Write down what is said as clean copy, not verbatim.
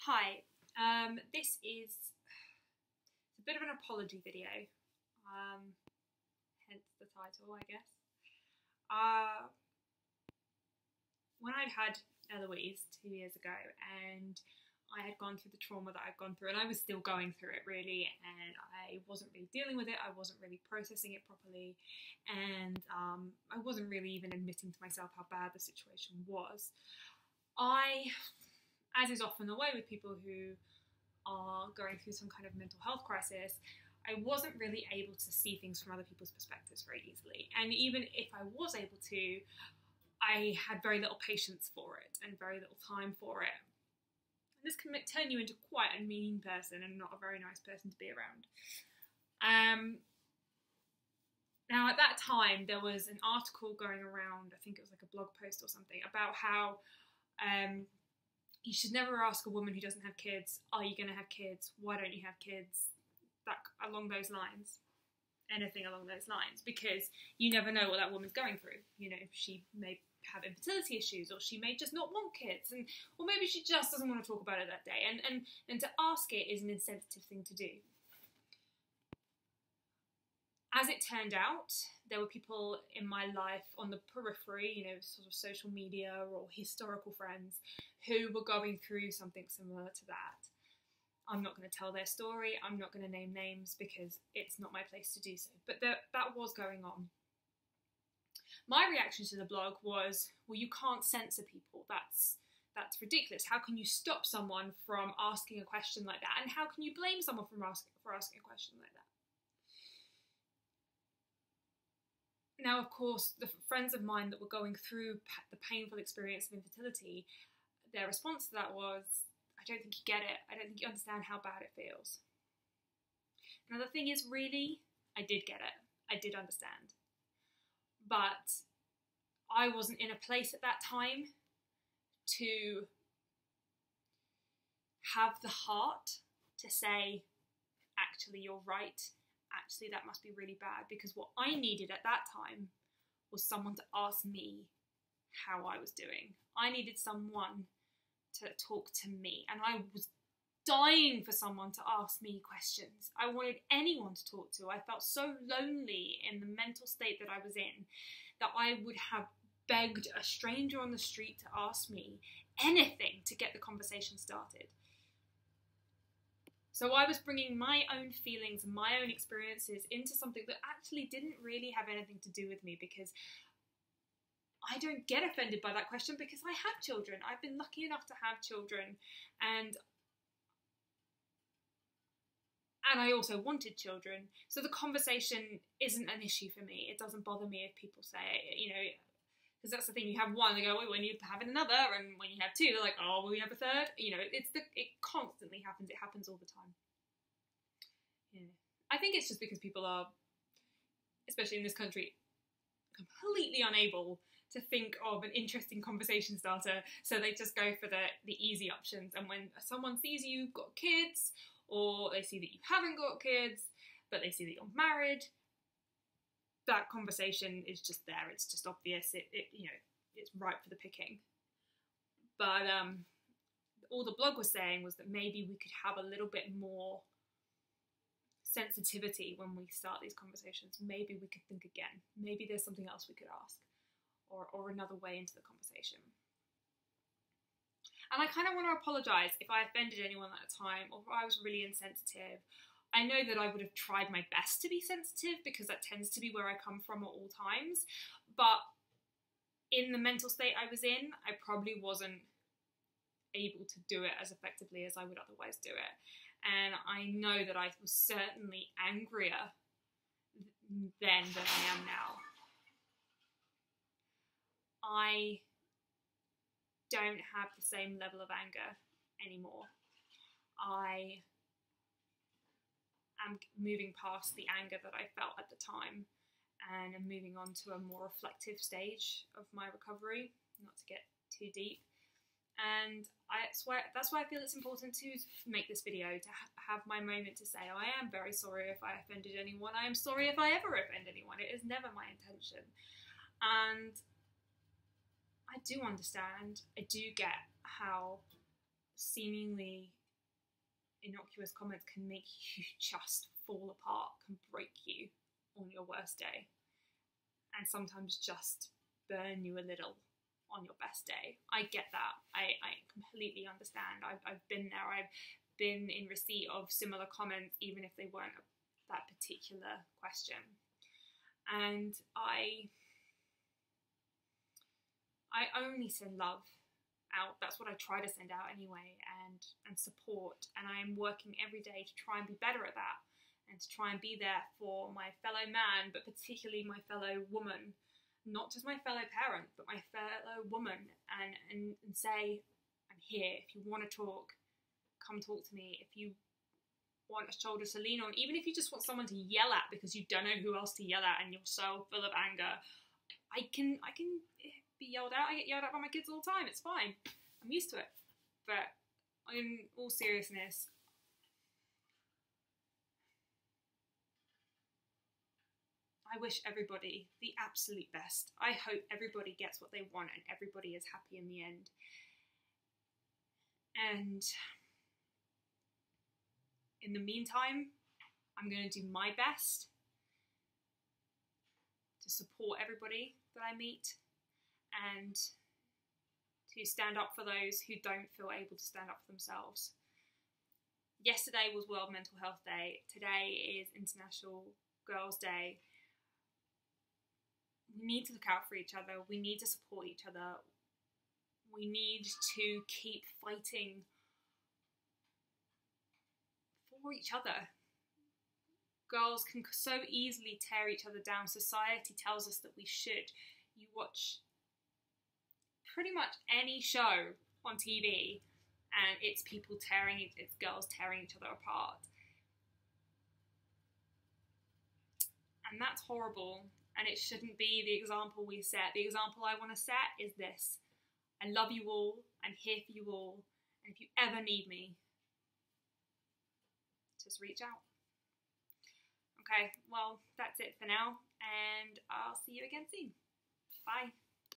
Hi, this is a bit of an apology video, hence the title, I guess. When I'd had Eloise 2 years ago and I had gone through the trauma that I'd gone through, and I was still going through it really, and I wasn't really dealing with it, I wasn't really processing it properly, and I wasn't really even admitting to myself how bad the situation was. As is often the way with people who are going through some kind of mental health crisis, I wasn't really able to see things from other people's perspectives very easily. And even if I was able to, I had very little patience for it and very little time for it. And this can turn you into quite a mean person and not a very nice person to be around. Now, at that time, there was an article going around, I think it was like a blog post or something, about how you should never ask a woman who doesn't have kids, are you going to have kids? Why don't you have kids? That along those lines. Anything along those lines. Because you never know what that woman's going through. You know, she may have infertility issues, or she may just not want kids, or maybe she just doesn't want to talk about it that day. And to ask it is an insensitive thing to do. As it turned out, there were people in my life on the periphery, you know, sort of social media or historical friends, who were going through something similar to that. I'm not going to tell their story, I'm not going to name names because it's not my place to do so, but that was going on. My reaction to the blog was, well, you can't censor people, that's ridiculous. How can you stop someone from asking a question like that? And how can you blame someone for asking a question like that? Now, of course, the friends of mine that were going through the painful experience of infertility, their response to that was, I don't think you get it. I don't think you understand how bad it feels. Now, the thing is, really, I did get it. I did understand. But I wasn't in a place at that time to have the heart to say, actually, you're right. Actually, that must be really bad, because what I needed at that time was someone to ask me how I was doing. I needed someone to talk to me, and I was dying for someone to ask me questions. I wanted anyone to talk to. I felt so lonely in the mental state that I was in that I would have begged a stranger on the street to ask me anything to get the conversation started. So I was bringing my own feelings and my own experiences into something that actually didn't really have anything to do with me, because I don't get offended by that question because I have children. I've been lucky enough to have children, and I also wanted children. So the conversation isn't an issue for me. It doesn't bother me if people say it, you know, because that's the thing. You have one, they go, well, when you have another, and when you have two, they're like, oh, will you have a third? You know, it constantly happens. It happens all the time. Yeah. I think it's just because people are, especially in this country, completely unable to think of an interesting conversation starter, so they just go for the easy options. And when someone sees you've got kids, or they see that you haven't got kids, but they see that you're married, that conversation is just there. It's just obvious. It you know, it's ripe for the picking. But all the blog was saying was that maybe we could have a little bit more sensitivity when we start these conversations. Maybe we could think again. Maybe there's something else we could ask, or another way into the conversation. And I kind of want to apologise if I offended anyone at the time, or if I was really insensitive. I know that I would have tried my best to be sensitive, because that tends to be where I come from at all times. But in the mental state I was in, I probably wasn't able to do it as effectively as I would otherwise do it. And I know that I was certainly angrier then than I am now. I don't have the same level of anger anymore. I am moving past the anger that I felt at the time, and I'm moving on to a more reflective stage of my recovery, not to get too deep. And that's why I feel it's important to make this video, to have my moment to say, I am very sorry if I offended anyone. I am sorry if I ever offend anyone. It is never my intention. And I do understand, I do get how seemingly innocuous comments can make you just fall apart, can break you on your worst day, and sometimes just burn you a little on your best day. I get that. I completely understand. I've been there. I've been in receipt of similar comments, even if they weren't that particular question. And I only send love out. That's what I try to send out anyway, and support. And I am working every day to try and be better at that, and to try and be there for my fellow man, but particularly my fellow woman, not just my fellow parent, but my fellow woman, and say, I'm here. If you want to talk, come talk to me. If you want a shoulder to lean on, even if you just want someone to yell at because you don't know who else to yell at and you're so full of anger, I can be yelled at. I get yelled at by my kids all the time. It's fine. I'm used to it. But in all seriousness, I wish everybody the absolute best. I hope everybody gets what they want and everybody is happy in the end. And in the meantime, I'm going to do my best to support everybody that I meet, and to stand up for those who don't feel able to stand up for themselves. Yesterday was World Mental Health Day. Today is International Girls' Day. We need to look out for each other. We need to support each other. We need to keep fighting for each other. Girls can so easily tear each other down. Society tells us that we should. You watch pretty much any show on TV and it's girls tearing each other apart. And that's horrible, and it shouldn't be the example we set. The example I want to set is this: I love you all, I'm here for you all, and if you ever need me, just reach out. Okay, well, that's it for now, and I'll see you again soon. Bye.